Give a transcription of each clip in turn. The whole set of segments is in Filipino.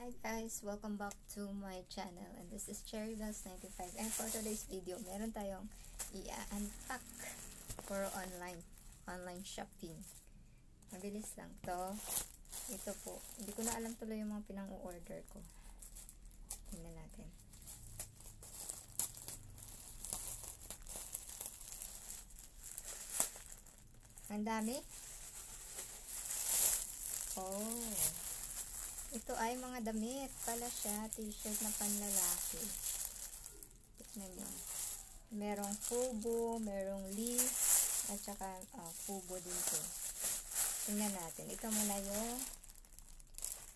Hi guys, welcome back to my channel and this is CherryBells95 and for today's video, meron tayong i-unpack for online shopping. Mabilis lang to. Ito po, hindi ko na alam tuloy yung mga pinang-order ko. Tingnan natin. Ang dami. Oh. Ito ay mga damit pala siya, t-shirt na panlalaki. Tignan nyo. Merong Fubu, merong Lee, at saka Fubu din to. Tingnan natin. Ito muna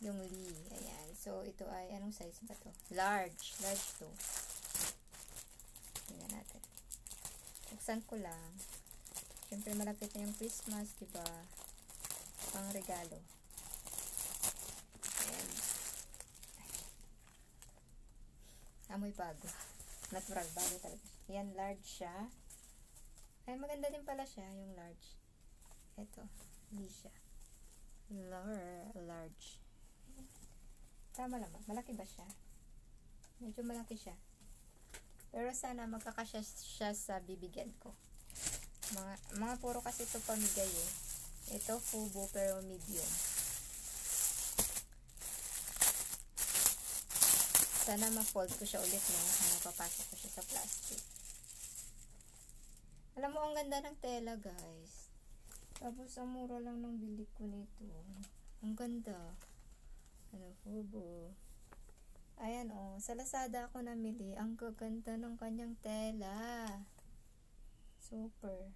yung Lee. Ayan. So, ito ay, anong size ba to? Large. Large to. Tingnan natin. Buksan ko lang. Siyempre, malapit na yung Christmas, diba? Pang regalo. Amoy bago. Natural bago talaga. Yan, large siya. Ay, maganda din pala siya, yung large. Ito, hindi siya. Large. Tama naman. Malaki ba siya? Medyo malaki siya. Pero sana magkakasya siya sa bibigyan ko. Mga puro kasi ito pamigay eh. Ito, Fubu, pero medium. Sana ma-fold ko siya ulit no. Mapapasok ko siya sa plastic. Alam mo, ang ganda ng tela guys. Tapos, ang mura lang ng bili ko nito. Ang ganda. Ano, Fubu. Ayan oh. Sa Lazada ako namili. Ang gaganda ng kanyang tela. Super.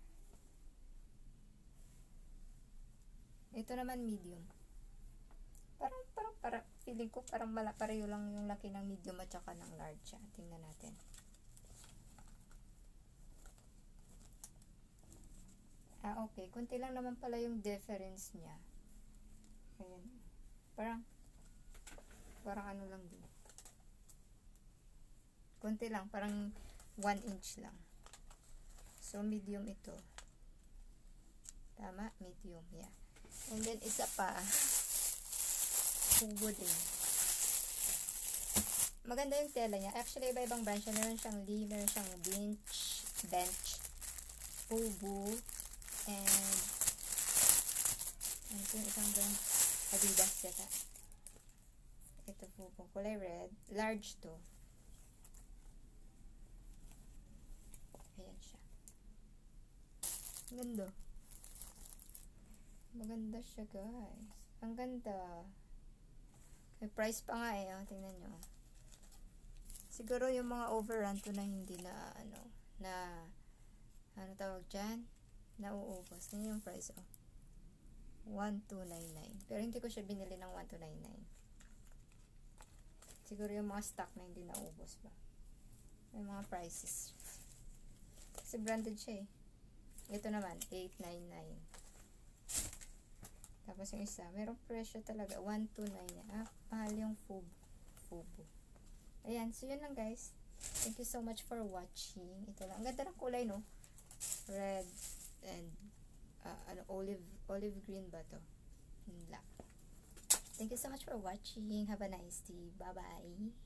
Ito naman medium. Parang feeling ko parang pareho lang yung laki ng medium at saka ng large. Tingnan natin. Okay. Kunti lang naman pala yung difference niya. Ayan. Parang ano lang din. Kunti lang. Parang 1 inch lang. So, medium ito. Tama? Medium. Yeah. And then, isa pa. Fubu din. Maganda yung tela niya. Actually, iba-ibang brand siya. Meron siyang Lee, meron siyang Bench, Fubu, and ano ito yung isang brand? Adidas yata. Ito Fubu. Kulay red. Large to. Ayan siya. Ganda. Maganda siya guys. Ang ganda. May price pa nga eh. Tingnan nyo. Siguro yung mga overrun to na hindi na ano tawag dyan? Nauubos. Tingnan yung price 1299. Pero hindi ko siya binili ng 1299. Siguro yung mga stock na hindi naubos ba. May mga prices. Kasi branded siya eh. Ito naman, 899. Tapos yung isa, merong presyo talaga, 129. Mahal yung Fubu. Ayan, so yun lang guys. Thank you so much for watching. Ito lang. Ang ganda ng kulay, no? Red and olive green ba to? Black. Thank you so much for watching. Have a nice day. Bye-bye.